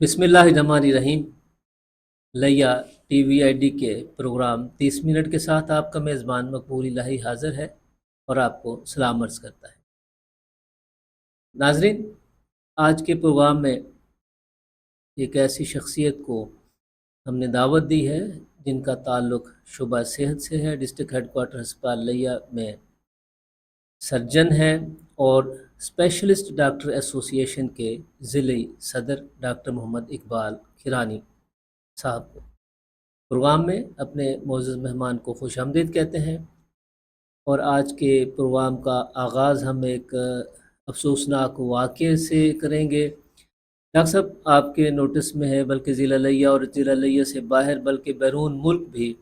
بسم اللہ الرحمن الرحیم۔ لیا ٹی وی آئی ڈی کے پروگرام 30 منٹ کے ساتھ آپ کا میزبان مقبول الہی حاضر ہے اور آپ کو سلام عرض کرتا ہے۔ ناظرین، آج کے پروگرام میں ایک ایسی شخصیت کو ہم نے دعوت دی ہے جن کا تعلق شعبہ صحت سے ہے۔ ڈسٹرکٹ ہیڈ کوارٹر ہسپتال لیا میں سرجن ہیں اور اسپیشلسٹ ڈاکٹر ایسوسی ایشن کے ضلعی صدر ڈاکٹر محمد اقبال کھیرانی صاحب کو پروگرام میں اپنے معزز مہمان کو خوش آمدید کہتے ہیں۔ اور آج کے پروگرام کا آغاز ہم ایک افسوسناک واقعے سے کریں گے۔ ڈاکٹر صاحب، آپ کے نوٹس میں ہے بلکہ ضلع لیا اور ضلع لیا سے باہر بلکہ بیرون ملک بھی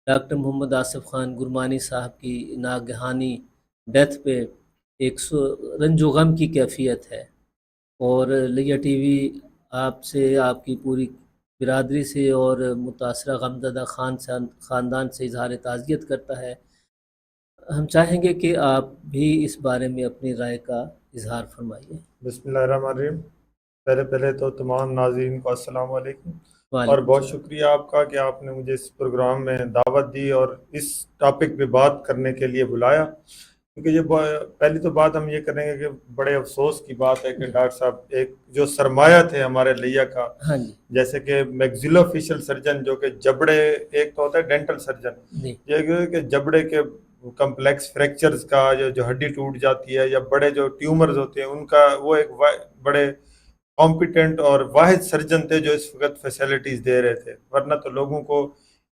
ڈاکٹر محمد آصف خان گرمانی صاحب کی ناگہانی ڈیتھ پہ ایک رنج و غم کی کیفیت ہے، اور لیا ٹی وی آپ سے، آپ کی پوری برادری سے اور متاثرہ غمزدہ خاندان سے اظہار تعزیت کرتا ہے۔ ہم چاہیں گے کہ آپ بھی اس بارے میں اپنی رائے کا اظہار فرمائیے۔ بسم اللہ الرحمن الرحیم۔ پہلے تو تمام ناظرین کو السلام علیکم، اور وعلیکم بہت السلام۔ شکریہ آپ کا کہ آپ نے مجھے اس پروگرام میں دعوت دی اور اس ٹاپک پہ بات کرنے کے لیے بلایا، کیونکہ یہ پہلی تو بات ہم یہ کریں گے کہ بڑے افسوس کی بات ہے کہ ڈاکٹر صاحب ایک جو سرمایہ تھے ہمارے لیا کا، ہاں جی جیسے کہ میگزیلو فیشل سرجن جو کہ جبڑے، ایک تو ہوتا ہے ڈینٹل سرجن، جی یہ کہ جبڑے کے کمپلیکس فریکچرز کا جو ہڈی ٹوٹ جاتی ہے یا بڑے جو ٹیومرز ہوتے ہیں ان کا، وہ ایک بڑے کمپیٹنٹ اور واحد سرجن تھے جو اس وقت فیسلٹیز دے رہے تھے، ورنہ تو لوگوں کو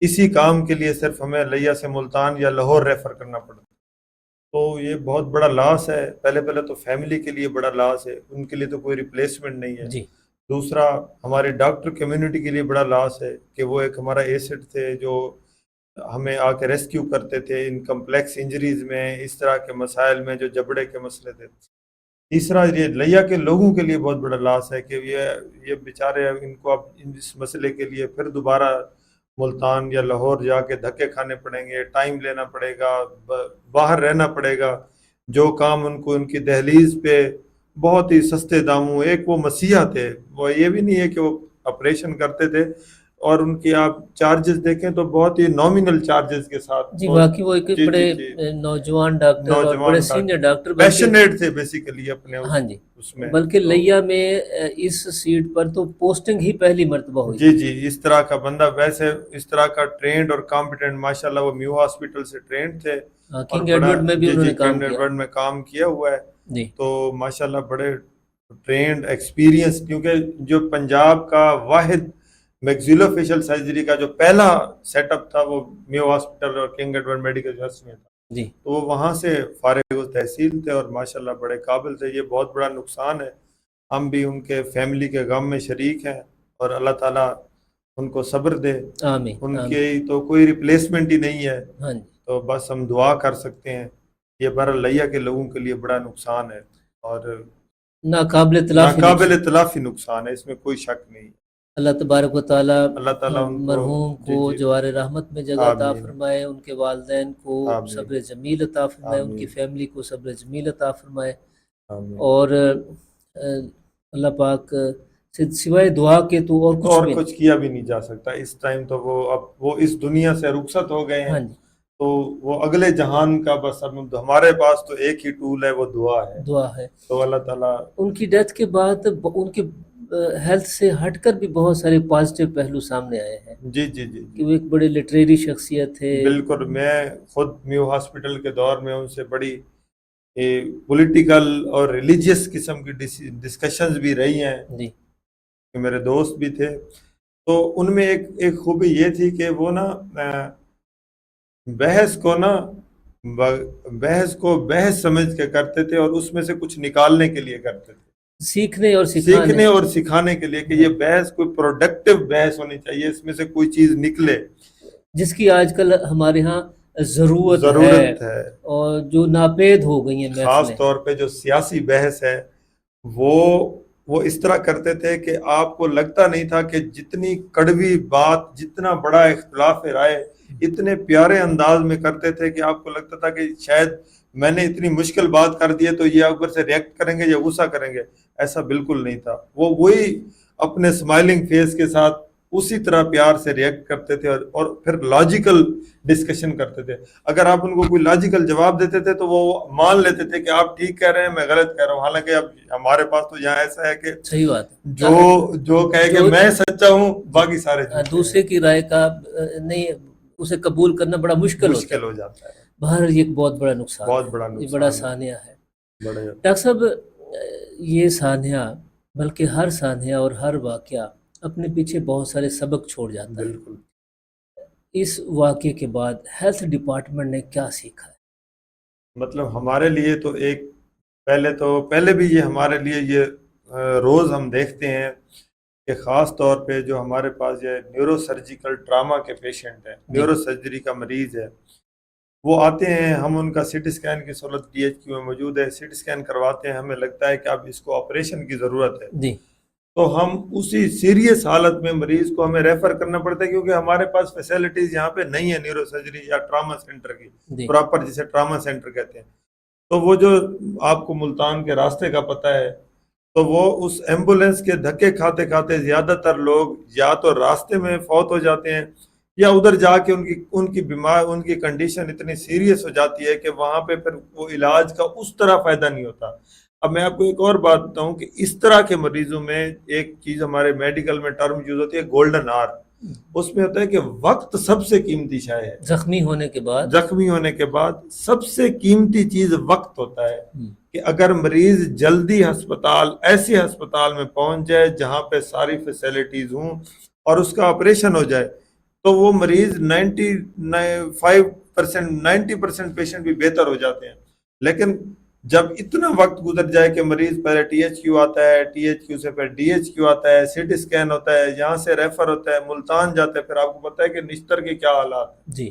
اسی کام کے لیے صرف ہمیں لیا سے ملتان یا لاہور ریفر کرنا پڑتا، تو یہ بہت بڑا لاس ہے۔ پہلے تو فیملی کے لیے بڑا لاس ہے، ان کے لیے تو کوئی ریپلیسمنٹ نہیں ہے۔ جی دوسرا، ہمارے ڈاکٹر کمیونٹی کے لیے بڑا لاس ہے کہ وہ ایک ہمارا ایسٹ تھے جو ہمیں آ کے ریسکیو کرتے تھے ان کمپلیکس انجریز میں، اس طرح کے مسائل میں جو جبڑے کے مسئلے تھے۔ تیسرا، یہ لیا کے لوگوں کے لیے بہت بڑا لاس ہے کہ یہ بیچارے، ان کو اب اس مسئلے کے لیے پھر دوبارہ ملتان یا لاہور جا کے دھکے کھانے پڑیں گے، ٹائم لینا پڑے گا، باہر رہنا پڑے گا۔ جو کام ان کو ان کی دہلیز پہ بہت ہی سستے داموں، ایک وہ مسیحا تھے، وہ یہ بھی نہیں ہے کہ وہ آپریشن کرتے تھے، اور ان کی آپ چارجز دیکھیں تو بہت ہی نومینل چارجز کے ساتھ، جی، واقعی وہ ایک بڑے نوجوان ڈاکٹر اور بڑے سینئر ڈاکٹر، پیشنیٹ تھے بیسیکلی اپنے ہاں جی، اس میں، بلکہ لیا میں اس سیٹ پر تو پوسٹنگ ہی پہلی مرتبہ ہوئی۔ جی اس طرح کا بندہ، ویسے اس طرح کا ٹرینڈ اور کمپیٹنٹ، ماشاءاللہ وہ میو ہاسپٹل سے ٹرینڈ تھے، کنگ ایڈورڈ میں بھی انہوں نے کام کنگ کیا۔ ایڈورڈ میں کام کیا ہوا ہے، جی تو ماشاءاللہ بڑے ٹرینڈ ایکسپیرینس، کیونکہ جو پنجاب کا واحد میگزیلو فیشل سرجری کا جو پہلا سیٹ اپ تھا وہ میو ہاسپٹل اور کنگ ایڈورڈ میڈیکل یونیورسٹی میں تھا، جی تو وہ وہاں سے فارغ التحصیل تھے اور ماشاءاللہ بڑے قابل تھے۔ یہ بہت بڑا نقصان ہے، ہم بھی ان کے فیملی کے غم میں شریک ہیں، اور اللہ تعالیٰ ان کو صبر دے۔ آمین ان آمین۔ کی تو کوئی ریپلیسمنٹ ہی نہیں ہے، ہاں جی، تو بس ہم دعا کر سکتے ہیں۔ یہ بہرحال لیا کے لوگوں کے لیے بڑا نقصان ہے اور ناقابل تلافی ناقابل تلافی نقصان ہے، اس میں کوئی شک نہیں۔ اللہ تبارک و تعالیٰ اللہ تعالیٰ ان کو مرحوم کو جوار رحمت میں جگہ عطا آمین فرمائے، ان کے والدین کو آمین صبر جمیل عطا فرمائے، ان کی آمین فیملی کو صبر جمیل عطا فرمائے، آمین۔ اور اللہ پاک سوائے دعا کے تو اور کچھ بھی کچھ کیا بھی نہیں جا سکتا اس ٹائم، تو وہ اس دنیا سے رخصت ہو گئے نہیں۔ ہیں، ہاں جی، تو وہ اگلے جہان کا بس ہمارے پاس تو ایک ہی ٹول ہے، وہ دعا ہے، دعا ہے۔ تو اللہ تعالیٰ۔ ان کی ڈیتھ کے بعد ان کے ہیلتھ سے ہٹ کر بھی بہت سارے پازیٹیو پہلو سامنے آئے ہیں جی کہ وہ ایک بڑے لٹریری شخصیت تھے۔ بالکل، میں خود میو ہاسپٹل کے دور میں ان سے بڑی پولیٹیکل اور ریلیجیس قسم کی ڈسکشنز بھی رہی ہیں، جی کہ میرے دوست بھی تھے، تو ان میں ایک خوبی یہ تھی کہ وہ بحث کو بحث سمجھ کے کرتے تھے، اور اس میں سے کچھ نکالنے کے لیے کرتے تھے، سیکھنے اور سیکھنے اور سکھانے کے لیے، کہ یہ بحث کوئی پروڈکٹیو بحث ہونی چاہیے، اس میں سے کوئی چیز نکلے، جس کی آج کل ہمارے ہاں ضرورت ہے اور جو ناپید ہو گئی ہیں خاص محفلیں۔ طور پہ جو سیاسی بحث ہے، وہ اس طرح کرتے تھے کہ آپ کو لگتا نہیں تھا کہ جتنی کڑوی بات، جتنا بڑا اختلاف رائے اتنے پیارے انداز میں کرتے تھے کہ آپ کو لگتا تھا کہ شاید میں نے اتنی مشکل بات کر دی ہے تو یہ اوپر سے ریئیکٹ کریں گے یا غصہ کریں گے، ایسا بالکل نہیں تھا. وہ وہی اپنے اسمائلنگ فیس کے ساتھ اسی طرح پیار سے ریئیکٹ کرتے تھے اور پھر لاجیکل ڈسکشن کرتے تھے. اگر آپ ان کو کوئی لاجیکل جواب دیتے تھے تو وہ مان لیتے تھے کہ آپ ٹھیک کہہ رہے ہیں، میں غلط کہہ رہا ہوں. حالانکہ اب ہمارے پاس تو یہاں ایسا ہے کہ صحیح بات ہے، جو کہے کہ میں سچا ہوں، باقی سارے جھوٹے ہیں. دوسرے کی رائے کا نہیں اسے قبول کرنا بڑا مشکل ہو جاتا ہے. باہر یہ ایک بہت بڑا نقصان بہت ہے، بڑا یہ نقصان بڑا ہے. سانحہ ہے. بڑے ڈاکٹر صاحب یہ سانحہ بلکہ ہر سانحہ اور ہر واقعہ اپنے پیچھے بہت سارے سبق چھوڑ جاتا ہے. بالکل. اس واقعے کے بعد ہیلتھ ڈپارٹمنٹ نے کیا سیکھا ہے؟ مطلب ہمارے لیے تو پہلے بھی یہ ہمارے لیے یہ روز ہم دیکھتے ہیں کہ خاص طور پہ جو ہمارے پاس یہ نیورو سرجیکل ٹراما کے پیشنٹ ہیں، نیورو سرجری کا مریض ہے، وہ آتے ہیں، ہم ان کا سی ٹی اسکین کی سہولت ڈی ایچ کیو میں موجود ہے، سی ٹی اسکین کرواتے ہیں، ہمیں لگتا ہے کہ اب اس کو آپریشن کی ضرورت ہے جی، تو ہم اسی سیریس حالت میں مریض کو ہمیں ریفر کرنا پڑتا ہے، کیونکہ ہمارے پاس فیسلٹیز یہاں پہ نہیں ہے نیورو سرجری یا ٹراما سینٹر کی پراپر، جسے ٹراما سینٹر کہتے ہیں. تو وہ جو آپ کو ملتان کے راستے کا پتہ ہے، تو وہ اس ایمبولینس کے دھکے کھاتے کھاتے زیادہ تر لوگ یا تو راستے میں فوت ہو جاتے ہیں یا ادھر جا کے ان کی کنڈیشن اتنی سیریس ہو جاتی ہے کہ وہاں پہ پھر وہ علاج کا اس طرح فائدہ نہیں ہوتا. اب میں آپ کو ایک اور بات بتاؤں کہ اس طرح کے مریضوں میں ایک چیز ہمارے میڈیکل میں ٹرم یوز ہوتی ہے، گولڈن آر. اس میں ہوتا ہے کہ وقت سب سے قیمتی شے ہے. زخمی ہونے کے بعد سب سے قیمتی چیز وقت ہوتا ہے کہ اگر مریض جلدی ایسی ہسپتال میں پہنچ جائے جہاں پہ ساری فیسلٹیز ہوں اور اس کا آپریشن ہو جائے تو وہ مریض 90% پیشنٹ بھی بہتر ہو جاتے ہیں. لیکن جب اتنا وقت گزر جائے کہ مریض پہلے ٹی ایچ کیو آتا ہے، ٹی ایچ کیو سے پھر ڈی ایچ کیو آتا ہے، سی ٹی اسکین ہوتا ہے، یہاں سے ریفر ہوتا ہے، ملتان جاتا ہے، پھر آپ کو پتہ ہے کہ نشتر کے کیا حالات ہیں. جی،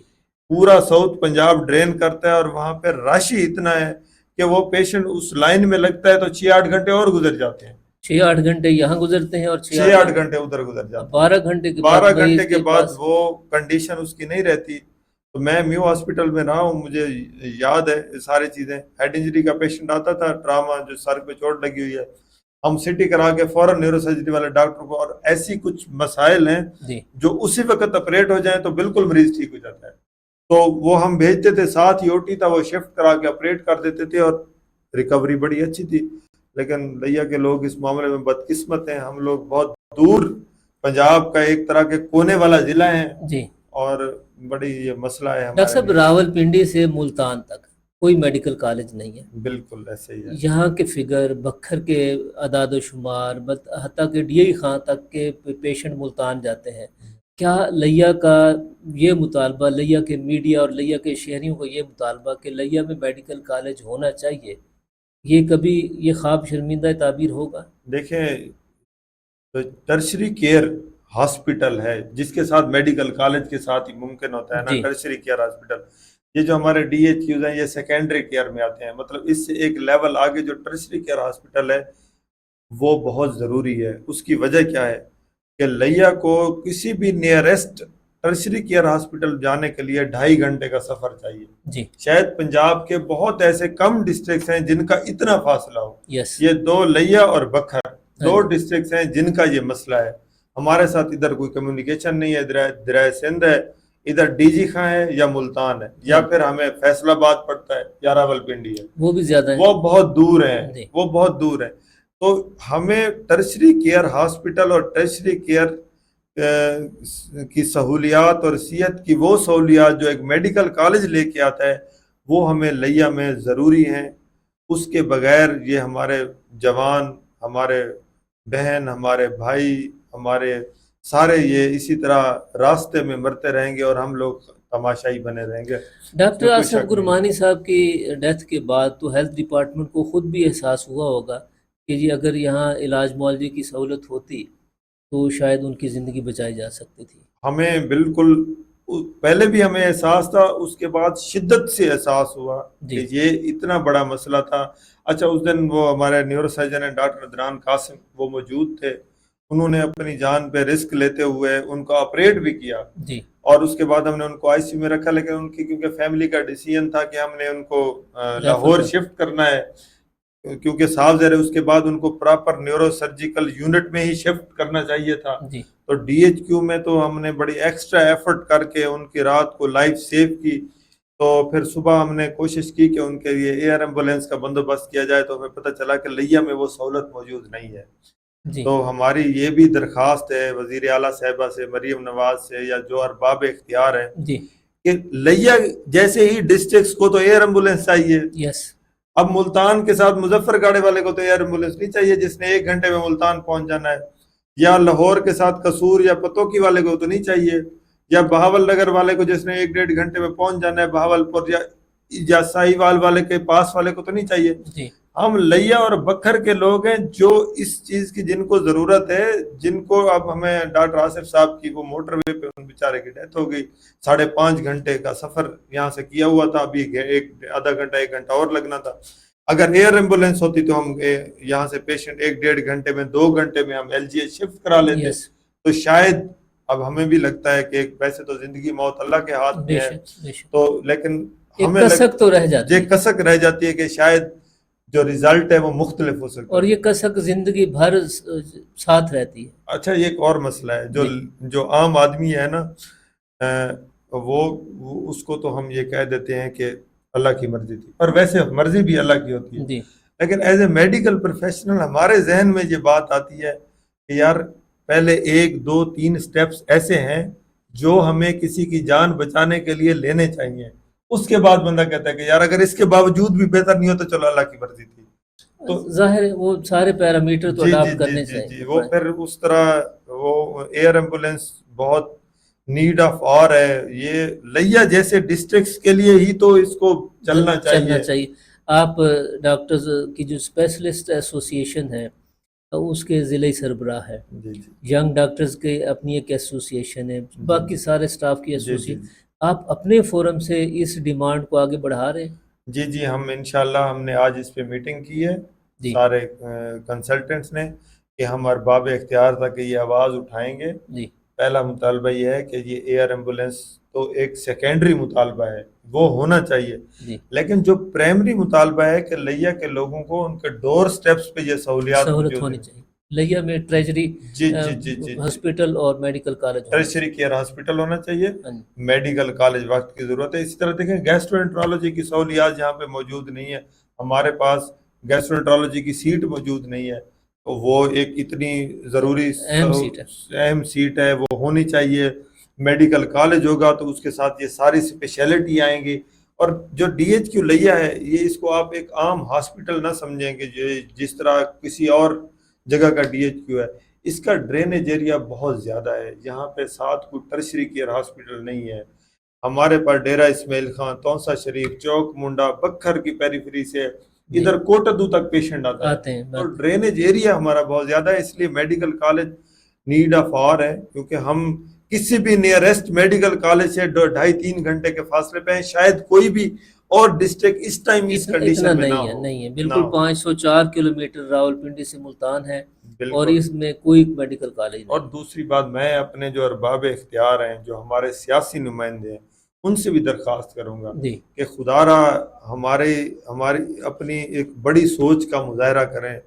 پورا ساؤتھ پنجاب ڈرین کرتا ہے اور وہاں پہ رش ہی اتنا ہے کہ وہ پیشنٹ اس لائن میں لگتا ہے تو 6-8 گھنٹے اور گزر جاتے ہیں. 6-8 گھنٹے یہاں گزرتے ہیں اور 6-8 گھنٹے ادھر گزر جاتے ہیں. 12 گھنٹے کے بعد وہ کنڈیشن اس کی نہیں رہتی. تو میں میو ہاسپٹل میں رہا ہوں، مجھے یاد ہے ساری چیزیں. ہیڈ انجری کا پیشنٹ آتا تھا، ٹراما جو سر پہ چوٹ لگی ہوئی ہے، ہم سٹی کرا کے فوراً نیورو سرجری والے ڈاکٹر کو، اور ایسی کچھ مسائل ہیں جو اسی وقت آپریٹ ہو جائیں تو بالکل مریض ٹھیک ہو جاتا ہے. تو وہ ہم بھیجتے تھے، ساتھ ہی اوٹی تھا، وہ شفٹ کرا کے آپریٹ کر دیتے تھے اور ریکوری بڑی اچھی تھی. لیکن لیا کے لوگ اس معاملے میں بدقسمت ہیں. ہم لوگ بہت دور پنجاب کا ایک طرح کے کونے والا ضلع ہے جی، اور بڑی یہ مسئلہ ہے. ڈاکٹر صاحب راول پنڈی سے ملتان تک کوئی میڈیکل کالج نہیں ہے. بالکل ایسے ہی ہے. یہاں کے فگر بکھر کے اعداد و شمار، حتیٰ کہ ڈی خان تک کے پیشنٹ ملتان جاتے ہیں. کیا لیا کا یہ مطالبہ، لیا کے میڈیا اور لیا کے شہریوں کو یہ مطالبہ کہ لیا میں میڈیکل کالج ہونا چاہیے، یہ کبھی یہ خواب شرمندہ تعبیر ہوگا؟ دیکھیں، ٹرشری کیئر ہاسپٹل ہے جس کے ساتھ میڈیکل کالج کے ساتھ ہی ممکن ہوتا ہے نا. ٹرشری کیئر ہاسپٹل، یہ جو ہمارے ڈی ایچ کیوز ہیں یہ سیکنڈری کیئر میں آتے ہیں. مطلب اس سے ایک لیول آگے جو ٹرشری کیئر ہاسپٹل ہے وہ بہت ضروری ہے. اس کی وجہ کیا ہے کہ لیا کو کسی بھی نیئرسٹ ٹرشری کیئر ہاسپٹل جانے کے لیے 2.5 گھنٹے کا سفر چاہیے جی. شاید پنجاب کے بہت ایسے کم ڈسٹرکٹس ہیں جن کا اتنا فاصلہ ہو. یہ 2 لیا اور بکھر 2 ڈسٹرکٹس ہیں جن کا یہ مسئلہ ہے. ہمارے ساتھ ادھر کوئی کمیونیکیشن نہیں ہے. دریا سندھ ہے، ادھر ڈی جی خاں ہے یا ملتان ہے، یا پھر ہمیں فیصل آباد پڑتا ہے یا راول پنڈی ہے، وہ بھی زیادہ ہے، وہ بہت دور ہیں، وہ بہت دور ہیں. تو ہمیں ٹرشری کیئر ہاسپٹل اور ٹرشری کیئر کی سہولیات اور صحت کی وہ سہولیات جو ایک میڈیکل کالج لے کے آتا ہے وہ ہمیں لیا میں ضروری ہیں. اس کے بغیر یہ ہمارے جوان، ہمارے بہن، ہمارے بھائی، ہمارے سارے یہ اسی طرح راستے میں مرتے رہیں گے اور ہم لوگ تماشائی بنے رہیں گے. ڈاکٹر آصف گرمانی صاحب کی ڈیتھ کے بعد تو ہیلتھ ڈپارٹمنٹ کو خود بھی احساس ہوا ہوگا کہ جی اگر یہاں علاج معالجے کی سہولت ہوتی تو شاید ان کی زندگی بچائی جا سکتی تھی. ہمیں بالکل پہلے بھی ہمیں احساس تھا، اس کے بعد شدت سے احساس ہوا کہ یہ اتنا بڑا مسئلہ تھا. اچھا، اس دن وہ ہمارے نیورو سرجن ہیں ڈاکٹر عدنان قاسم، وہ موجود تھے. انہوں نے اپنی جان پہ رسک لیتے ہوئے ان کو آپریٹ بھی کیا جی. اور اس کے بعد ہم نے ان کو آئی سی یو میں رکھا، لیکن ان کی کیونکہ فیملی کا ڈیسیژن تھا کہ ہم نے ان کو لاہور شفٹ کرنا ہے، کیونکہ صاحب زیر اس کے بعد ان کو پراپر نیورو سرجیکل یونٹ میں ہی شفٹ کرنا چاہیے تھا، تو ڈی ایچ کیو میں تو ہم نے بڑی ایکسٹرا ایفرٹ کر کے ان کی رات کو لائف سیو کی. تو پھر صبح ہم نے کوشش کی کہ ان کے لیے ایئر ایمبولینس کا بندوبست کیا جائے، تو ہمیں پتہ چلا کہ لیا میں وہ سہولت موجود نہیں ہے. تو ہماری یہ بھی درخواست ہے وزیر اعلیٰ صاحبہ سے، مریم نواز سے، یا جو ارباب اختیار ہیں کہ لیا جیسے ہی ڈسٹرکٹس کو تو ایئر ایمبولینس چاہیے. اب ملتان کے ساتھ مظفر گاڑے والے کو تو ایئر ایمبولینس نہیں چاہیے جس نے 1 گھنٹے میں ملتان پہنچ جانا ہے، یا لاہور کے ساتھ قصور یا پتوکی والے کو تو نہیں چاہیے، یا بہاول نگر والے کو جس نے 1-1.5 گھنٹے میں پہنچ جانا ہے بہاولپور، یا ساہیوال والے کے پاس والے کو تو نہیں چاہیے. ہم لیا اور بکھر کے لوگ ہیں جو اس چیز کی جن کو ضرورت ہے، جن کو اب ہمیں ڈاکٹر آصف صاحب کی وہ موٹر وے پہ ان بیچارے کی ڈیتھ ہو گئی، 5.5 گھنٹے کا سفر یہاں سے کیا ہوا تھا، ابھی آدھا گھنٹہ 1 گھنٹہ اور لگنا تھا. اگر ایئر ایمبولینس ہوتی تو ہم یہاں سے پیشنٹ 1-1.5 گھنٹے میں 2 گھنٹے میں ہم ایل جی ایچ شفٹ کرا لیتے. تو شاید اب ہمیں بھی لگتا ہے کہ ویسے تو زندگی موت اللہ کے ہاتھ میں ہے، تو لیکن ہمیں کسک تو رہ جاتی ہے، کسک رہ جاتی ہے کہ شاید جو ریزلٹ ہے وہ مختلف ہو سکتا ہے، اور یہ کسک زندگی بھر ساتھ رہتی ہے. اچھا یہ ایک اور مسئلہ ہے جو عام آدمی ہے نا، وہ اس کو تو ہم یہ کہہ دیتے ہیں کہ اللہ کی مرضی تھی، اور ویسے مرضی بھی اللہ کی ہوتی ہے، لیکن ایز اے میڈیکل پروفیشنل ہمارے ذہن میں یہ بات آتی ہے کہ یار پہلے 1-2-3 سٹیپس ایسے ہیں جو ہمیں کسی کی جان بچانے کے لیے لینے چاہیے، اس کے بعد بندہ کہتا ہے کہ یار اگر اس کے باوجود بھی بہتر نہیں ہو تو چلو اللہ کی مرضی تھی. تو ظاہر ہے وہ سارے پیرامیٹر تو اڈاپٹ کرنے چاہیے. وہ پھر اس طرح وہ ایئر ایمبولینس بہت نیڈ آف آر ہے. یہ لیا جیسے ڈسٹرکٹس کے لیے ہی تو اس کو چلنا چاہیے. آپ ڈاکٹرز کی جو اسپیشلسٹ ایسوسیشن ہے اس کے ضلعی سربراہ ہے، ینگ ڈاکٹرز کے اپنی ایک ایسوسیشن ہے، باقی سارے سٹاف کی ایسوسیشن. آپ اپنے فورم سے اس ڈیمانڈ کو آگے بڑھا رہے ہیں؟ جی ہم انشاءاللہ ہم نے آج اس پہ میٹنگ کی ہے سارے کنسلٹنٹس نے کہ ہم ارباب اختیار تک یہ آواز اٹھائیں گے. پہلا مطالبہ یہ ہے کہ یہ ایئر ایمبولینس تو ایک سیکنڈری مطالبہ ہے، وہ ہونا چاہیے، لیکن جو پرائمری مطالبہ ہے کہ لیا کے لوگوں کو ان کے ڈور سٹیپس پہ یہ سہولت ہونی چاہیے. لیا میں ٹریجری ہاسپٹل اور medical college, tertiary care hospital ہونا چاہیے، میڈیکل کالج وقت کی ضرورت ہے. اسی طرح دیکھیں گیسٹرونٹرولوجی کی سہولیات یہاں پہ موجود نہیں ہے، ہمارے پاس گیسٹرونٹرولوجی کی سیٹ موجود نہیں ہے، تو وہ ایک اتنی ضروری اہم سیٹ ہے، وہ ہونی چاہیے. میڈیکل کالج ہوگا تو اس کے ساتھ یہ ساری اسپیشلٹی آئیں گی. اور جو ڈی ایچ کیو لیا ہے یہ اس کو آپ ایک عام ہاسپٹل نہ سمجھیں کہ جس طرح کسی اور جگہ کا ڈی ایچ کیو ہے، اس کا ڈرینیج ایریا بہت زیادہ ہے. یہاں پہ ساتھ کوئی ٹرشری کیئر ہاسپٹل نہیں ہے. ہمارے پاس ڈیرہ اسماعیل خان، تونسا شریف، چوک منڈا، بکھر کی پیریفری سے ادھر کوٹدو تک پیشنٹ آتے ہیں، تو ڈرینیج ایریا ہمارا بہت زیادہ ہے. اس لیے medical college need of hour ہے، کیونکہ ہم کسی بھی نیئرسٹ میڈیکل کالج سے 2.5-3 گھنٹے کے فاصلے پہ ہیں. شاید کوئی بھی اور ڈسٹرکٹ اس ٹائم اس کنڈیشن میں نہیں ہے. بالکل 504 کلومیٹر راولپنڈی سے ملتان ہے، اور اس میں کوئی میڈیکل کالج نہیں. اور دوسری بات میں اپنے جو ارباب اختیار ہیں، جو ہمارے سیاسی نمائندے ہیں، ان سے بھی درخواست کروں گا کہ خدا را ہماری اپنی ایک بڑی سوچ کا مظاہرہ کریں،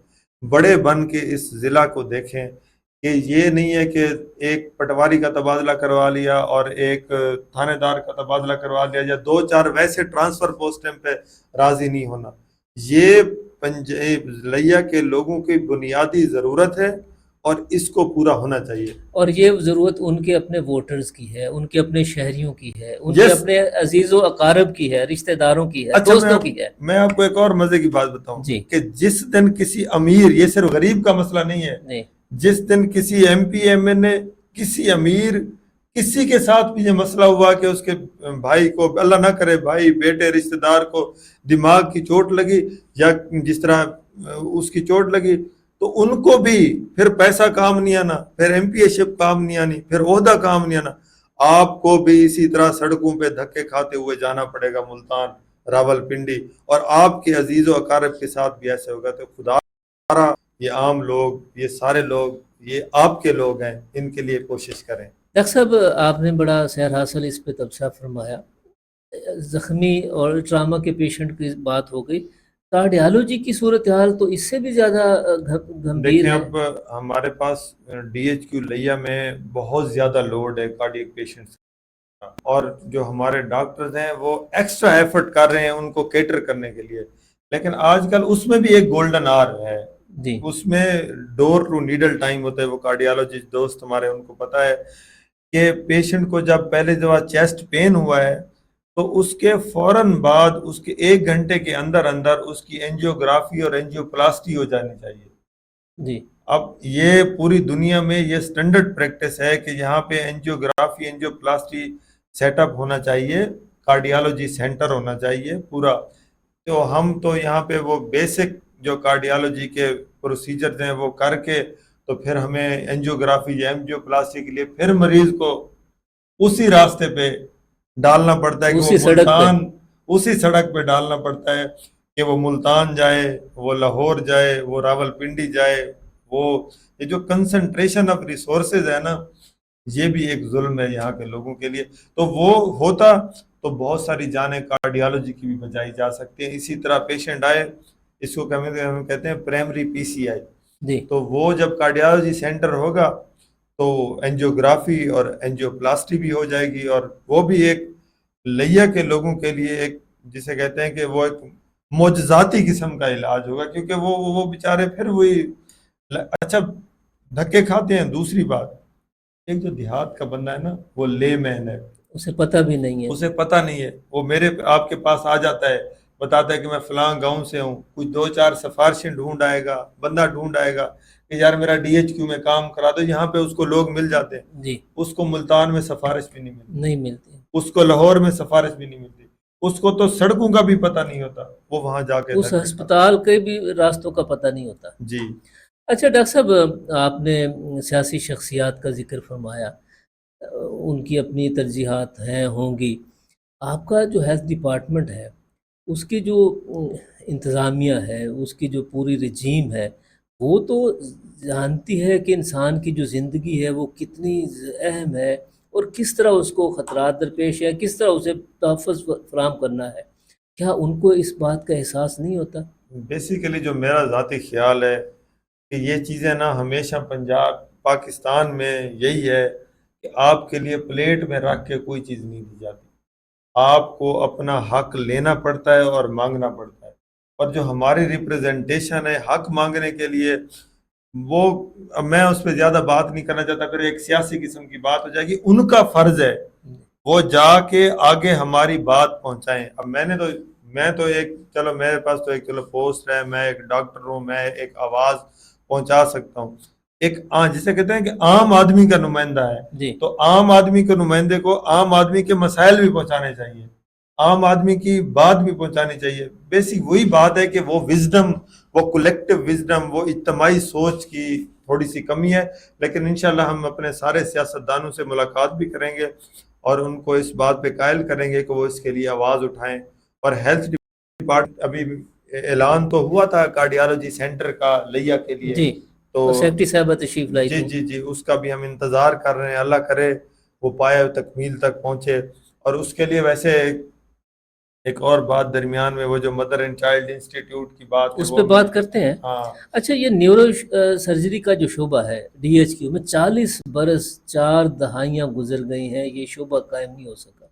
بڑے بن کے اس ضلع کو دیکھیں کہ یہ نہیں ہے کہ ایک پٹواری کا تبادلہ کروا لیا اور ایک تھانے دار کا تبادلہ کروا لیا، یا 2-4 ویسے ٹرانسفر پوسٹیں پہ راضی نہیں ہونا. یہ لیا کے لوگوں کی بنیادی ضرورت ہے اور اس کو پورا ہونا چاہیے. اور یہ ضرورت ان کے اپنے ووٹرز کی ہے، ان کے اپنے شہریوں کی ہے، ان کے اپنے عزیز و اقارب کی ہے، رشتہ داروں کی ہے، دوستوں کی ہے. میں آپ کو ایک اور مزے کی بات بتاؤں کہ جس دن کسی امیر، یہ صرف غریب کا مسئلہ نہیں ہے، جس دن کسی ایم پی ایم این اے، کسی امیر، کسی کے ساتھ بھی یہ مسئلہ ہوا کہ اس کے بھائی کو، اللہ نہ کرے بھائی، بیٹے، رشتہ دار کو دماغ کی چوٹ لگی یا جس طرح اس کی چوٹ لگی، تو ان کو بھی پھر پیسہ کام نہیں آنا، پھر ایم پی اے شپ کام نہیں آنی، پھر عہدہ کام نہیں آنا. آپ کو بھی اسی طرح سڑکوں پہ دھکے کھاتے ہوئے جانا پڑے گا ملتان، راولپنڈی، اور آپ کے عزیز و اقارب کے ساتھ بھی ایسے ہوگا. تو خدا یہ عام لوگ، یہ سارے لوگ، یہ آپ کے لوگ ہیں، ان کے لیے کوشش کریں. ڈاکٹر صاحب آپ نے بڑا سیر حاصل اس پہ تبصرہ فرمایا. زخمی اور ٹراما کے پیشنٹ کی بات ہو گئی. کارڈیالوجی کی صورتحال تو اس سے بھی زیادہ گھمبیر دیکھیں ہے. اب ہمارے پاس ڈی ایچ کیو لیا میں بہت زیادہ لوڈ ہے کارڈیک پیشنٹس کا، اور جو ہمارے ڈاکٹرز ہیں وہ ایکسٹرا ایفرٹ کر رہے ہیں ان کو کیٹر کرنے کے لیے. لیکن آج کل اس میں بھی ایک گولڈن آور ہے، جی اس میں ڈور ٹو نیڈل ٹائم ہوتا ہے. وہ کارڈیالوجسٹ دوست ہمارے ان کو پتا ہے کہ پیشنٹ کو جب پہلے دفعہ چیسٹ پین ہوا ہے تو اس کے فوراً بعد اس کے 1 گھنٹے کے اندر اندر اس کی اینجیوگرافی اور اینجیوپلاسٹی ہو جانی چاہیے. جی اب یہ پوری دنیا میں یہ سٹینڈرڈ پریکٹس ہے کہ یہاں پہ اینجیوگرافی اینجیوپلاسٹی سیٹ اپ ہونا چاہیے، کارڈیالوجی سینٹر ہونا چاہیے پورا. تو ہم تو یہاں پہ وہ بیسک جو کارڈیالوجی کے پروسیجرز ہیں وہ کر کے تو پھر ہمیں اینجیوگرافی یا اینجیوپلاسٹی کے لیے پھر مریض کو اسی راستے پہ ڈالنا پڑتا ہے کہ اسی وہ سڑک پہ. ملتان، اسی سڑک پہ ڈالنا پڑتا ہے کہ وہ ملتان جائے، وہ لاہور جائے، وہ راول پنڈی جائے. وہ یہ جو کنسنٹریشن آف ریسورسز ہے نا، یہ بھی ایک ظلم ہے یہاں کے لوگوں کے لیے. تو وہ ہوتا تو بہت ساری جانیں کارڈیالوجی کی بھی بچائی جا سکتی ہیں. اسی طرح پیشنٹ آئے، اس کو ہم کہتے ہیں پرائمری پی سی آئی، جی تو وہ جب کارڈیالوجی سینٹر ہوگا تو اینجیوگرافی اور اینجیوپلاسٹی بھی ہو جائے گی، اور وہ بھی ایک لیا کے لوگوں کے لیے ایک جسے کہتے ہیں کہ وہ ایک معجزاتی قسم کا علاج ہوگا، کیونکہ وہ بیچارے پھر وہی اچھا دھکے کھاتے ہیں. دوسری بات، ایک جو دیہات کا بندہ ہے نا وہ لے مین ہے، اسے پتہ بھی نہیں ہے. اسے پتہ نہیں ہے، وہ میرے آپ کے پاس آ جاتا ہے، بتاتا ہے کہ میں فلاں گاؤں سے ہوں، کچھ 2-4 سفارشیں ڈھونڈ آئے گا، بندہ ڈھونڈ آئے گا کہ یار میرا ڈی ایچ کیو میں کام کرا دو. یہاں پہ اس کو لوگ مل جاتے ہیں، جی اس کو ملتان میں سفارش بھی نہیں ملتی، نہیں ملتی. اس کو لاہور میں سفارش بھی نہیں ملتی، اس کو تو سڑکوں کا بھی پتہ نہیں ہوتا، وہ وہاں جا کے اس دھکے کھاتا ہسپتال کے بھی راستوں کا پتہ نہیں ہوتا. ہے. جی اچھا ڈاکٹر صاحب آپ نے سیاسی شخصیات کا ذکر فرمایا، ان کی اپنی ترجیحات ہیں ہوں گی. آپ کا جو ہیلتھ ڈپارٹمنٹ ہے اس کی جو انتظامیہ ہے، اس کی جو پوری رجیم ہے، وہ تو جانتی ہے کہ انسان کی جو زندگی ہے وہ کتنی اہم ہے اور کس طرح اس کو خطرات درپیش ہے، کس طرح اسے تحفظ فراہم کرنا ہے. کیا ان کو اس بات کا احساس نہیں ہوتا؟ بیسیکلی جو میرا ذاتی خیال ہے کہ یہ چیزیں نا ہمیشہ پاکستان میں یہی ہے کہ آپ کے لیے پلیٹ میں رکھ کے کوئی چیز نہیں دی جاتی، آپ کو اپنا حق لینا پڑتا ہے اور مانگنا پڑتا ہے. اور جو ہماری ریپریزنٹیشن ہے حق مانگنے کے لیے، وہ اب میں اس پہ زیادہ بات نہیں کرنا چاہتا، پھر ایک سیاسی قسم کی بات ہو جائے گی. ان کا فرض ہے وہ جا کے آگے ہماری بات پہنچائیں. اب میں تو ایک چلو میرے پاس تو ایک چلو پوسٹ ہے، میں ایک ڈاکٹر ہوں، میں ایک آواز پہنچا سکتا ہوں، ایک جسے کہتے ہیں کہ عام آدمی کا نمائندہ ہے. جی تو عام آدمی کے نمائندے کو عام آدمی کے مسائل بھی پہنچانے چاہیے، عام آدمی کی بات بھی پہنچانی چاہیے. بیسک وہی بات ہے کہ وہ وزڈم، وہ کولیکٹیو وزڈم، وہ اجتماعی سوچ کی تھوڑی سی کمی ہے. لیکن انشاءاللہ ہم اپنے سارے سیاستدانوں سے ملاقات بھی کریں گے اور ان کو اس بات پہ قائل کریں گے کہ وہ اس کے لیے آواز اٹھائیں. اور ہیلتھ ڈپارٹمنٹ ابھی اعلان تو ہوا تھا کارڈیالوجی سینٹر کا لیا کے لیے، جی تو سیکٹری صاحبہ تشریف لائی جی تھی. جی جی اس کا بھی ہم انتظار کر رہے ہیں، اللہ کرے وہ پائے تکمیل تک پہنچے. اور اس کے لیے ویسے ایک اور بات درمیان میں، وہ جو مدر اینڈ چائلڈ انسٹیٹیوٹ کی بات ہے اس پہ وہ بات کرتے ہیں. ہاں اچھا یہ نیورو سرجری کا جو شعبہ ہے ڈی ایچ کیو میں 40 برس 4 دہائیاں گزر گئی ہیں، یہ شعبہ قائم نہیں ہو سکا.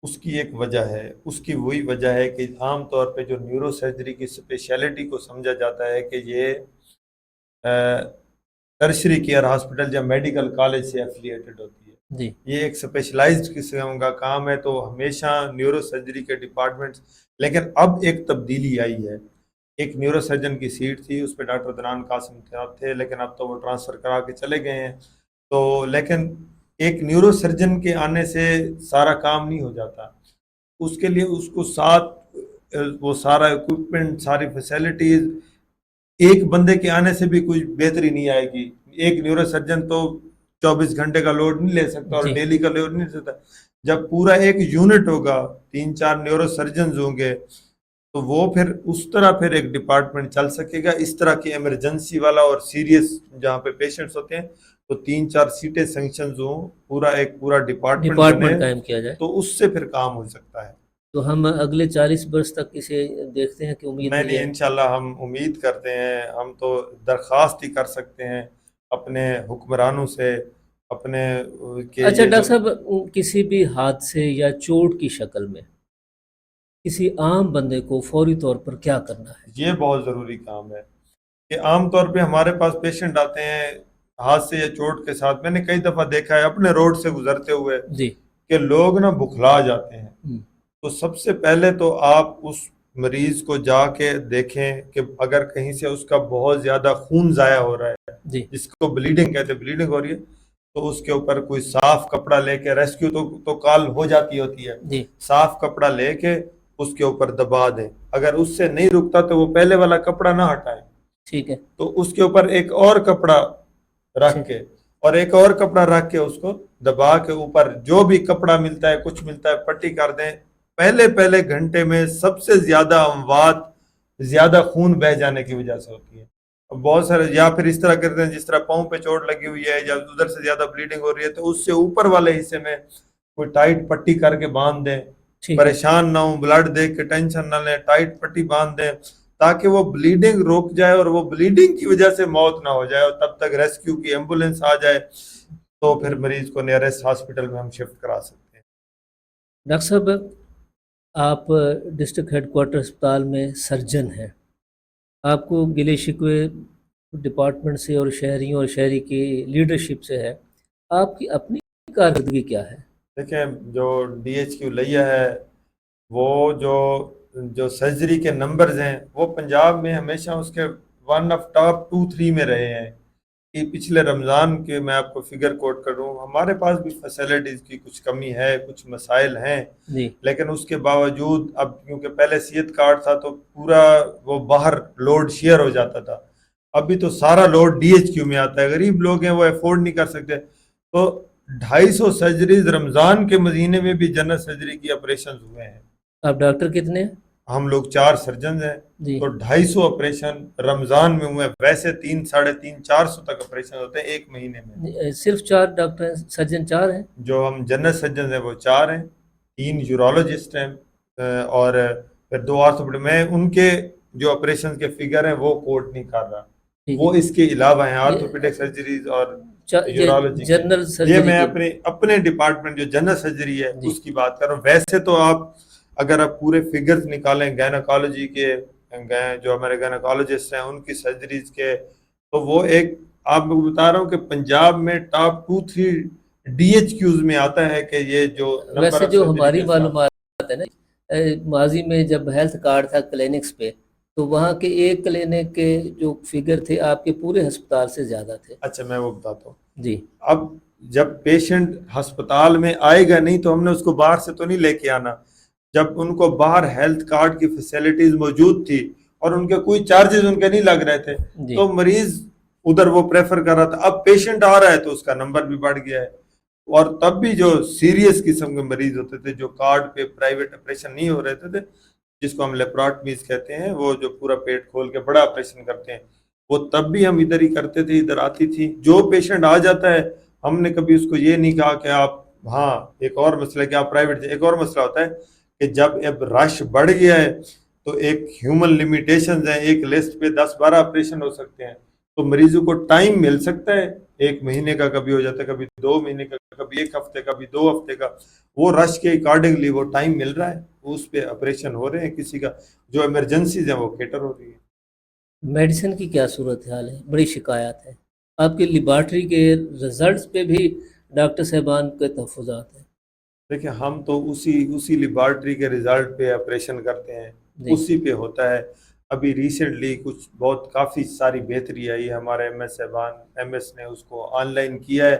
اس کی ایک وجہ ہے، اس کی وہی وجہ ہے کہ عام طور پہ جو نیورو سرجری کی اسپیشلٹی کو سمجھا جاتا ہے کہ یہ ٹرشری کیئر ہاسپٹل یا میڈیکل کالج سے ایفیلیٹڈ ہوتی ہے. جی یہ ایک اسپیشلائزڈ قسم کا کام ہے، تو ہمیشہ نیورو سرجری کے ڈپارٹمنٹس، لیکن اب ایک تبدیلی آئی ہے. ایک نیورو سرجن کی سیٹ تھی، اس پہ ڈاکٹر عدنان قاسم تھے، لیکن اب تو وہ ٹرانسفر کرا کے چلے گئے ہیں. تو لیکن ایک نیورو سرجن کے آنے سے سارا کام نہیں ہو جاتا، اس کے لیے اس کو ساتھ وہ سارا اکوپمنٹ، ساری فیسلٹیز، ایک بندے کے آنے سے بھی کوئی بہتری نہیں آئے گی. ایک نیورو سرجن تو 24 گھنٹے کا لوڈ نہیں لے سکتا اور جی ڈیلی کا لوڈ نہیں لے سکتا. جب پورا ایک یونٹ ہوگا، 3-4 نیورو سرجنز ہوں گے، تو وہ پھر اس طرح پھر ایک ڈپارٹمنٹ چل سکے گا. اس طرح کی ایمرجنسی والا اور سیریس جہاں پہ پیشنٹس ہوتے ہیں تو 3-4 سیٹیں سینکشنز ہوں, پورا ڈپارٹمنٹ بنے, قائم کیا جائے تو اس سے پھر کام ہو سکتا ہے. تو ہم اگلے 40 برس تک اسے دیکھتے ہیں کہ امید میں نہیں نہیں, ہے. انشاءاللہ ہم امید کرتے ہیں. ہم تو درخواست ہی کر سکتے ہیں اپنے حکمرانوں سے, اپنے کہ اچھا یہ ڈاکٹر جو صاحب, کسی بھی حادثے یا چوٹ کی شکل میں کسی عام بندے کو فوری طور پر کیا کرنا ہے؟ یہ بہت ضروری کام ہے کہ عام طور پہ ہمارے پاس پیشنٹ آتے ہیں حادثے یا چوٹ کے ساتھ. میں نے کئی دفعہ دیکھا ہے اپنے روڈ سے گزرتے ہوئے جی. کہ لوگ نا بکھلا جاتے ہیں. ہم، تو سب سے پہلے تو آپ اس مریض کو جا کے دیکھیں کہ اگر کہیں سے اس کا بہت زیادہ خون ضائع ہو رہا ہے, جی جس کو بلیڈنگ کہتے ہیں, بلیڈنگ ہو رہی ہے, تو اس کے اوپر کوئی صاف کپڑا لے کے, ریسکیو تو کال ہو جاتی ہوتی ہے, جی صاف کپڑا لے کے اس کے اوپر دبا دیں. اگر اس سے نہیں رکتا تو وہ پہلے والا کپڑا نہ ہٹائیں, ٹھیک ہے. تو اس کے اوپر ایک اور کپڑا رکھ کے اور ایک اور کپڑا رکھ کے اس کو دبا کے اوپر جو بھی کپڑا ملتا ہے کچھ ملتا ہے پٹی کر دیں. پہلے گھنٹے میں سب سے زیادہ اموات زیادہ خون بہ جانے کی وجہ سے ہوتی ہے. بہت سارے یا پھر اس طرح کرتے ہیں جس طرح پاؤں پہ چوٹ لگی ہوئی ہے یا ادھر سے زیادہ بلیڈنگ ہو رہی ہے تو اس سے اوپر والے حصے میں کوئی ٹائٹ پٹی کر کے باندھ دیں. پریشان نہ ہوں, بلڈ دیکھ کے ٹینشن نہ لیں, ٹائٹ پٹی باندھ دیں تاکہ وہ بلیڈنگ روک جائے اور وہ بلیڈنگ کی وجہ سے موت نہ ہو جائے, اور تب تک ریسکیو کی ایمبولینس آ جائے تو پھر مریض کو نیئرسٹ ہاسپٹل میں ہم شفٹ کرا سکتے ہیں. ڈاکٹر صاحب, آپ ڈسٹرکٹ ہیڈ کوارٹر اسپتال میں سرجن ہیں. آپ کو گلے شکوے ڈپارٹمنٹ سے اور شہریوں اور شہری کی لیڈرشپ سے ہے, آپ کی اپنی کارکردگی کیا ہے؟ دیکھیں, جو ڈی ایچ کیو لیا ہے وہ جو سرجری کے نمبرز ہیں وہ پنجاب میں ہمیشہ اس کے ون آف ٹاپ 2-3 میں رہے ہیں. کہ پچھلے رمضان کے میں آپ کو فگر کوٹ کروں, ہمارے پاس بھی فیسلٹیز کی کچھ کمی ہے, کچھ مسائل ہیں, جی لیکن اس کے باوجود اب کیونکہ پہلے صحت کارڈ تھا تو پورا وہ باہر لوڈ شیئر ہو جاتا تھا, ابھی تو سارا لوڈ ڈی ایچ کیو میں آتا ہے. غریب لوگ ہیں وہ افورڈ نہیں کر سکتے, تو 250 سرجریز رمضان کے مہینے میں بھی جنرل سرجری کی آپریشن ہوئے ہیں. آپ ڈاکٹر کتنے ہیں؟ ہم لوگ 4 سرجنز ہیں, جی تو 250 آپریشن رمضان میں ہوئے. ویسے 300-350-400 تک آپریشن ہوتے ہیں ایک مہینے میں. صرف 4 ڈاکٹر ہیں, سرجن 4 ہیں؟ جو ہم جنرل سرجنز ہیں وہ 4 ہیں, 3 یورولوجسٹ ہیں اور پھر 2 آرتھوپیڈ. میں ان کے جو آپریشن کے فگر ہیں وہ کوٹ نہیں کر رہا, وہ اس کے علاوہ ہیں آرتھوپیڈک سرجریز اور یورولوجی. جنرل یہ سرجری میں اپنے ڈپارٹمنٹ جو جنرل سرجری ہے جی اس کی بات کر رہا ہوں. ویسے تو آپ اگر آپ پورے فگرز نکالیں گائناکالوجی کے, جو ہمارے گائناکالوجسٹ ہیں ان کی سرجریز کے, تو وہ ایک آپ کو بتا رہا ہوں کہ پنجاب میں ٹاپ 2-3 ڈی ایچ کیوز میں آتا ہے کہ یہ جو ویسے جو ہماری معلومات ہے نا, ماضی میں جب ہیلتھ کارڈ تھا کلینکس پہ تو وہاں کے ایک کلینک کے جو فگر تھے آپ کے پورے ہسپتال سے زیادہ تھے. اچھا میں وہ بتاتا ہوں. جی اب جب پیشنٹ ہسپتال میں آئے گا نہیں تو ہم نے اس کو باہر سے تو نہیں لے کے آنا. جب ان کو باہر ہیلتھ کارڈ کی فیسلٹیز موجود تھی اور ان کے کوئی چارجز ان کے نہیں لگ رہے تھے جی تو مریض ادھر وہ پریفر کر رہا تھا. اب پیشنٹ آ رہا ہے تو اس کا نمبر بھی بڑھ گیا ہے, اور تب بھی جو سیریس قسم کے مریض ہوتے تھے جو کارڈ پہ پرائیویٹ آپریشن نہیں ہو رہے تھے, جس کو ہم لیپراٹمیز کہتے ہیں, وہ جو پورا پیٹ کھول کے بڑا آپریشن کرتے ہیں, وہ تب بھی ہم ادھر ہی کرتے تھے, ادھر آتی تھی. جو پیشنٹ آ جاتا ہے ہم نے کبھی اس کو یہ نہیں کہا کہ آپ, ہاں ایک اور مسئلہ ہے کہ آپ پرائیویٹ. ایک اور مسئلہ ہوتا ہے کہ جب اب رش بڑھ گیا ہے تو ایک ہیومن لیمیٹیشنز ہیں, ایک لسٹ پہ 10-12 آپریشن ہو سکتے ہیں, تو مریضوں کو ٹائم مل سکتا ہے, 1 مہینے کا کبھی ہو جاتا ہے, کبھی 2 مہینے کا, کبھی 1 ہفتے, کبھی 2 ہفتے کا. وہ رش کے اکارڈنگلی وہ ٹائم مل رہا ہے, اس پہ آپریشن ہو رہے ہیں. کسی کا جو ایمرجنسیز ہیں وہ کیٹر ہو رہی ہے. میڈیسن کی کیا صورتحال ہے؟ بڑی شکایات ہے. آپ کی لیبارٹری کے رزلٹس پہ بھی ڈاکٹر صاحبان کے تحفظات ہیں. دیکھیں ہم تو اسی لیبارٹری کے رزلٹ پہ آپریشن کرتے ہیں, اسی پہ ہوتا ہے. ابھی ریسنٹلی کچھ بہت کافی ساری بہتری آئی ہے, ہمارے ایم ایس صاحبان نے اس کو آن لائن کیا ہے,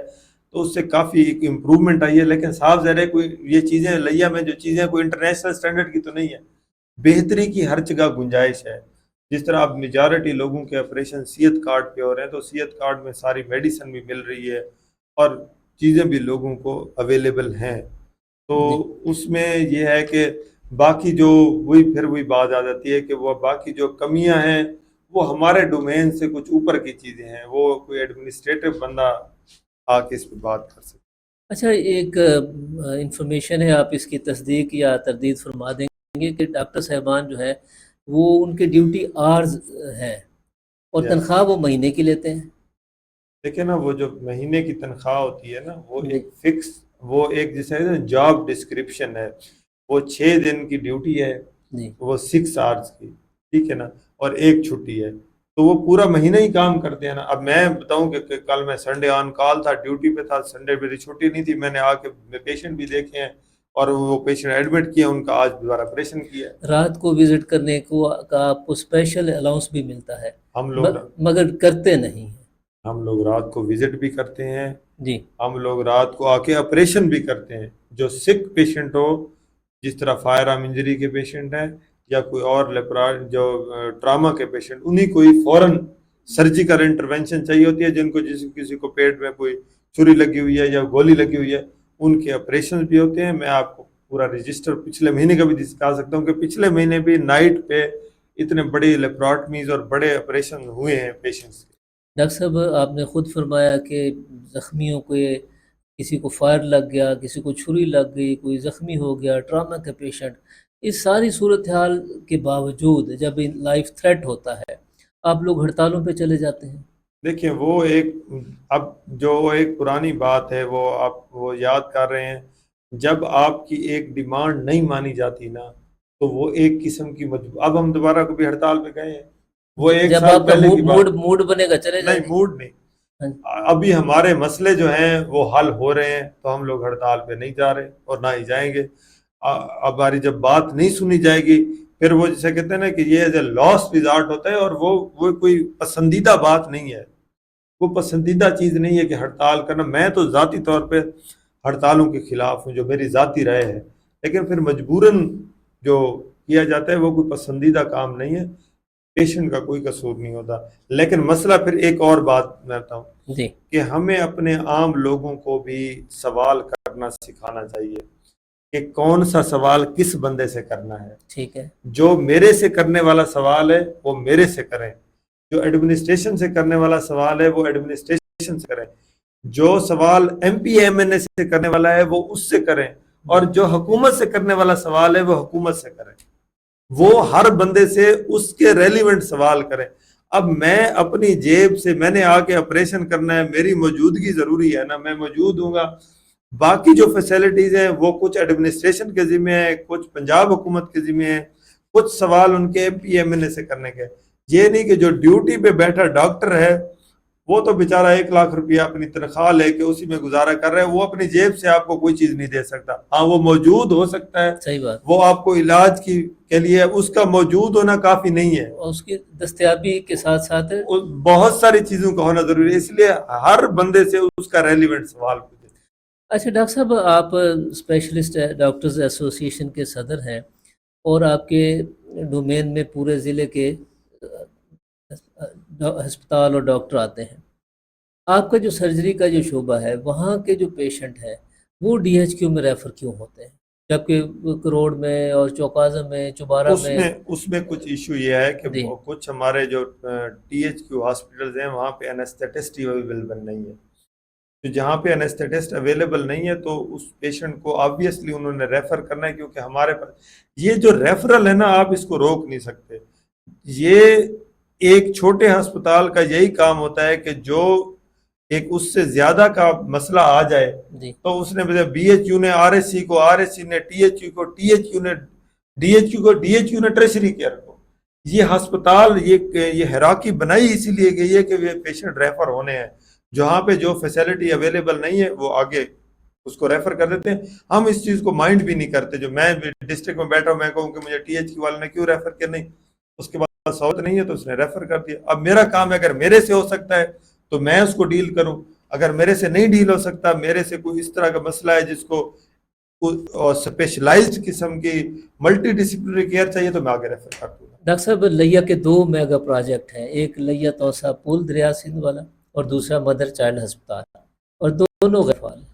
تو اس سے کافی ایک امپرومنٹ آئی ہے. لیکن صاف ظاہر ہے کوئی یہ چیزیں لیا میں جو چیزیں کوئی انٹرنیشنل سٹینڈرڈ کی تو نہیں ہے, بہتری کی ہر جگہ گنجائش ہے. جس طرح اب میجارٹی لوگوں کے آپریشن صحت کارڈ پہ ہو رہے ہیں, تو صحت کارڈ میں ساری میڈیسن بھی مل رہی ہے اور چیزیں بھی لوگوں کو اویلیبل ہیں. تو اس میں یہ ہے کہ باقی جو وہی بات آ جاتی ہے کہ وہ باقی جو کمیاں ہیں وہ ہمارے ڈومین سے کچھ اوپر کی چیزیں ہیں، وہ کوئی ایڈمنسٹریٹو بندہ آ کے اس پہ بات کر سکتا اچھا، ایک انفارمیشن ہے، آپ اس کی تصدیق یا تردید فرما دیں گے کہ ڈاکٹر صاحبان جو ہے وہ ان کے ڈیوٹی آرز ہے اور ہے۔ تنخواہ وہ مہینے کی لیتے ہیں؟ دیکھیں نا، وہ جو مہینے کی تنخواہ ہوتی ہے نا، وہ جی ایک فکس، وہ ایک جیسے جاب ڈسکرپشن ہے، وہ 6 دن کی ڈیوٹی ہے، جی وہ 6 آورس کی، ٹھیک ہے نا، اور ایک چھٹی ہے، تو وہ پورا مہینہ ہی کام کرتے ہیں نا۔ اب میں بتاؤں کہ کل میں سنڈے آن کال تھا، ڈیوٹی پہ تھا، سنڈے میری چھٹی نہیں تھی، میں نے آ کے پیشنٹ بھی دیکھے ہیں اور وہ پیشنٹ ایڈمٹ کیا، ان کا آج دوبارہ آپریشن کیا ہے۔ رات کو وزٹ کرنے کو کا آپ کو اسپیشل الاؤنس بھی ملتا ہے، ہم لوگ مگر کرتے نہیں ہیں۔ ہم لوگ رات کو وزٹ بھی کرتے ہیں، جی ہم لوگ رات کو آ کے آپریشن بھی کرتے ہیں۔ جو سک پیشنٹ ہو، جس طرح فائر آرم انجری کے پیشنٹ ہیں یا کوئی اور جو ٹراما کے پیشنٹ، انہیں کوئی فوراً سرجیکل انٹرونشن چاہیے ہوتی ہے، جن کو کسی کو پیٹ میں کوئی چھری لگی ہوئی ہے یا گولی لگی ہوئی ہے، ان کے آپریشن بھی ہوتے ہیں۔ میں آپ کو پورا رجسٹر پچھلے مہینے کا بھی دکھا سکتا ہوں کہ پچھلے مہینے بھی نائٹ پہ اتنے بڑے لیپراٹمیز اور بڑے آپریشن ہوئے ہیں پیشنٹس کے۔ ڈاکٹر صاحب، آپ نے خود فرمایا کہ زخمیوں کو کسی کو فائر لگ گیا، کسی کو چھری لگ گئی، کوئی زخمی ہو گیا، ٹراما کا پیشنٹ، اس ساری صورتحال کے باوجود جب لائف تھریٹ ہوتا ہے آپ لوگ ہڑتالوں پہ چلے جاتے ہیں؟ دیکھیں، وہ ایک اب جو ایک پرانی بات ہے، وہ آپ وہ یاد کر رہے ہیں، جب آپ کی ایک ڈیمانڈ نہیں مانی جاتی نا، تو وہ ایک قسم کی اب ہم دوبارہ کبھی ہڑتال پہ گئے ہیں؟ وہ ایک جب سال آپ کا پہلے کی بات۔ موڈ بنے گا چلے جائیں نہیں، گے؟ موڈ نہیں، ہاں، ابھی ہمارے مسئلے جو ہیں وہ حل ہو رہے ہیں، تو ہم لوگ ہڑتال پہ نہیں جا رہے اور نہ ہی جائیں گے۔ اب ہماری جب بات نہیں سنی جائے گی، پھر وہ جسے کہتے ہیں نا کہ یہ ایز اے لاسٹ ریزارٹ ہوتا ہے، اور وہ کوئی پسندیدہ بات نہیں ہے، وہ پسندیدہ چیز نہیں ہے کہ ہڑتال کرنا۔ میں تو ذاتی طور پہ ہڑتالوں کے خلاف ہوں، جو میری ذاتی رائے ہے، لیکن پھر مجبوراً جو کیا جاتا ہے وہ کوئی پسندیدہ کام نہیں ہے، پیشنٹ کا کوئی قصور نہیں ہوتا۔ لیکن مسئلہ پھر ایک اور بات میں بتاؤں جی کہ ہمیں اپنے عام لوگوں کو بھی سوال کرنا سکھانا چاہیے کہ کون سا سوال کس بندے سے کرنا ہے۔ ٹھیک ہے، جو میرے سے کرنے والا سوال ہے وہ میرے سے کریں، جو ایڈمنسٹریشن سے کرنے والا سوال ہے وہ ایڈمنسٹریشن سے کریں، جو سوال ایم پی ایم این اے سے کرنے والا ہے وہ اس سے کریں، اور جو حکومت سے کرنے والا سوال ہے وہ حکومت سے کریں۔ وہ ہر بندے سے اس کے ریلیونٹ سوال کریں۔ اب میں اپنی جیب سے، میں نے آ کے آپریشن کرنا ہے، میری موجودگی ضروری ہے نا، میں موجود ہوں گا۔ باقی جو فیسلٹیز ہیں وہ کچھ ایڈمنسٹریشن کے ذمہ ہیں، کچھ پنجاب حکومت کے ذمہ ہیں، کچھ سوال ان کے ایم پی ایم این اے سے کرنے کے۔ یہ نہیں کہ جو ڈیوٹی پہ بیٹھا ڈاکٹر ہے وہ تو بیچارہ 1,00,000 روپیہ اپنی تنخواہ لے کے اسی میں گزارا کر رہا ہے، وہ اپنی جیب سے آپ کو کوئی چیز نہیں دے سکتا۔ ہاں، وہ موجود ہو سکتا ہے، صحیح بات، وہ آپ کو علاج کے لیے اس کا موجود ہونا کافی نہیں ہے، اور اس کی دستیابی کے ساتھ ساتھ بہت ساری چیزوں کا ہونا ضروری ہے، اس لیے ہر بندے سے اس کا ریلیونٹ سوال پوچھیں۔ اچھا ڈاکٹر صاحب، آپ اسپیشلسٹ ڈاکٹرز ایسوسی ایشن کے صدر ہیں اور آپ کے ڈومین میں پورے ضلع کے ہسپتال اور ڈاکٹر آتے ہیں۔ آپ کا جو سرجری کا جو شعبہ ہے، وہاں کے جو پیشنٹ ہے وہ ڈی ایچ کیو میں ریفر کیوں ہوتے ہیں، جبکہ کروڑ میں اور چوکازم میں، چوبارہ میں؟ اس میں کچھ ایشو یہ ہے کہ جی کچھ ہمارے جو ٹی ایچ کیو ہاسپٹلز ہیں وہاں پہ انستھیٹسٹ اویلیبل نہیں ہے، تو جہاں پہ انستھیٹسٹ اویلیبل نہیں ہے تو اس پیشنٹ کو آبویسلی انہوں نے ریفر کرنا ہے، کیونکہ ہمارے پاس یہ جو ریفرل ہے نا، آپ اس کو روک نہیں سکتے۔ یہ ایک چھوٹے ہسپتال کا یہی کام ہوتا ہے کہ جو ایک اس سے زیادہ کا مسئلہ آ جائے جی تو اس نے بی ایچ یو نے آر ایس سی کو، آر ایس سی نے ٹی ایچ یو کو، ٹی ایچ یو نے ڈی ایچ یو کو، ڈی ایچ یو نے ٹریشری کیئر کو۔ یہ ہسپتال یہ ہیراکی بنائی اسی لیے گئی ہے کہ یہ پیشنٹ ریفر ہونے ہیں، جہاں پہ جو فیسلٹی اویلیبل نہیں ہے وہ آگے اس کو ریفر کر دیتے ہیں۔ ہم اس چیز کو مائنڈ بھی نہیں کرتے، جو میں ڈسٹرکٹ میں بیٹھا ہوں میں کہوں کہ مجھے ٹی ایچ کیو والے نے کیوں ریفر کیا، نہیں، اس کے بعد سہولت نہیں ہے تو اس نے ریفر کر دیا۔ اب میرا کام ہے، اگر میرے سے ہو سکتا ہے تو میں اس کو ڈیل کروں، اگر میرے سے نہیں ڈیل ہو سکتا، میرے سے کوئی اس طرح کا مسئلہ ہے جس کو اسپیشلائزڈ قسم کی ملٹی ڈسپلنری کیئر چاہیے تو میں آگے ریفر کر دوں گا۔ ڈاکٹر صاحب، لیا کے 2 میگا پروجیکٹ ہیں، ایک لیا توسا پل دریا سندھ والا اور دوسرا مدر چائلڈ ہسپتال، اور دونوں غیر فعال ہیں۔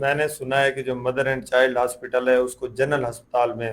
میں نے سنا ہے کہ جو مدر اینڈ چائلڈ ہاسپٹل ہے اس کو جنرل ہسپتال میں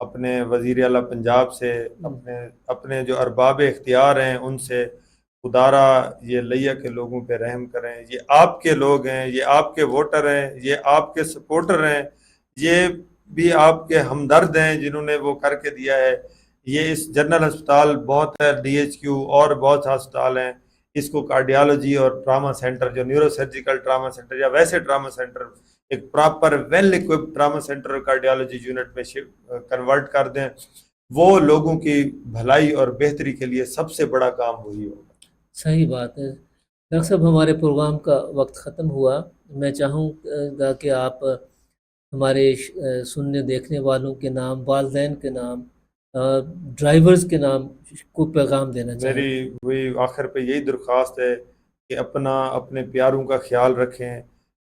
اپنے وزیر اعلیٰ پنجاب سے، اپنے جو ارباب اختیار ہیں ان سے، خدارا یہ لیا کے لوگوں پہ رحم کریں۔ یہ آپ کے لوگ ہیں، یہ آپ کے ووٹر ہیں، یہ آپ کے سپورٹر ہیں، یہ بھی آپ کے ہمدرد ہیں جنہوں نے وہ کر کے دیا ہے۔ یہ اس جنرل ہسپتال بہت ہے، ڈی ایچ کیو اور بہت سے ہسپتال ہیں، اس کو کارڈیالوجی اور ٹراما سینٹر، جو نیورو سرجیکل ٹراما سینٹر یا ویسے ٹراما سینٹر، ایک proper well equipped trauma centre اور کارڈیالوجی یونٹ میں کنورٹ کر دیں۔ وہ لوگوں کی بھلائی اور بہتری کے لیے سب سے بڑا کام وہی ہوگا۔ صحیح بات ہے ڈاکٹر صاحب، ہمارے پروگرام کا وقت ختم ہوا۔ میں چاہوں گا کہ آپ ہمارے سننے دیکھنے والوں کے نام، والدین کے نام، ڈرائیورز کے نام کو پیغام دینا چاہیں۔ میری وہی آخر پہ یہی درخواست ہے کہ اپنے پیاروں کا خیال رکھیں۔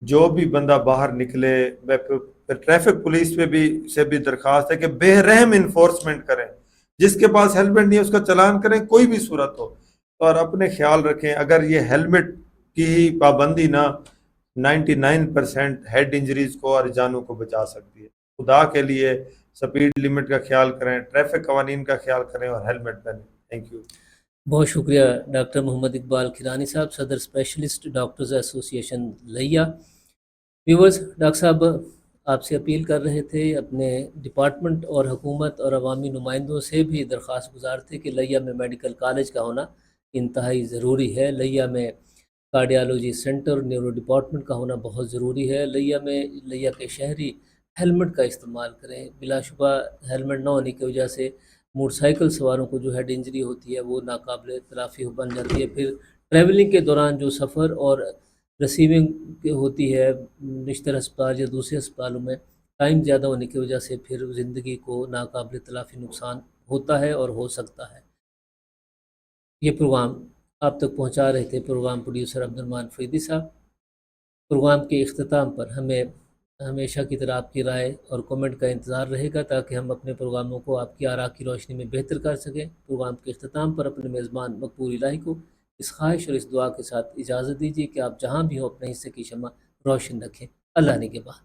جو بھی بندہ باہر نکلے، ٹریفک پولیس سے بھی درخواست ہے کہ بے رحم انفورسمنٹ کریں، جس کے پاس ہیلمٹ نہیں ہے اس کا چلان کریں، کوئی بھی صورت ہو، اور اپنے خیال رکھیں۔ اگر یہ ہیلمٹ کی پابندی نہ 99% ہیڈ انجریز کو اور جانوں کو بچا سکتی ہے۔ خدا کے لیے سپیڈ لمٹ کا خیال کریں، ٹریفک قوانین کا خیال کریں اور ہیلمٹ پہنیں۔ Thank you. بہت شکریہ ڈاکٹر محمد اقبال کھیلانی صاحب، صدر اسپیشلسٹ ڈاکٹرز ایسوسی ایشن لیا۔ ویورز، ڈاکٹر صاحب آپ سے اپیل کر رہے تھے، اپنے ڈپارٹمنٹ اور حکومت اور عوامی نمائندوں سے بھی درخواست گزار تھے کہ لیا میں میڈیکل کالج کا ہونا انتہائی ضروری ہے، لیا میں کارڈیالوجی سینٹر، نیورو ڈپارٹمنٹ کا ہونا بہت ضروری ہے، لیا کے شہری ہیلمٹ کا استعمال کریں۔ بلا شبہ ہیلمٹ نہ ہونے کی وجہ سے موٹر سائیکل سواروں کو جو ہیڈ انجری ہوتی ہے وہ ناقابل تلافی بن جاتی ہے۔ پھر ٹریولنگ کے دوران جو سفر اور ریسیونگ ہوتی ہے نشتر ہسپتال یا دوسرے ہسپتالوں میں، ٹائم زیادہ ہونے کی وجہ سے پھر زندگی کو ناقابل تلافی نقصان ہوتا ہے اور ہو سکتا ہے۔ یہ پروگرام آپ تک پہنچا رہے تھے پروگرام پروڈیوسر عبدالرحمان فریدی صاحب۔ پروگرام کے اختتام پر ہمیں ہمیشہ کی طرح آپ کی رائے اور کمنٹ کا انتظار رہے گا تاکہ ہم اپنے پروگراموں کو آپ کی آراء کی روشنی میں بہتر کر سکیں۔ پروگرام کے اختتام پر اپنے میزبان مقبول الہی کو اس خواہش اور اس دعا کے ساتھ اجازت دیجیے کہ آپ جہاں بھی ہو اپنے حصے کی شمع روشن رکھیں۔ اللہ نگہبان۔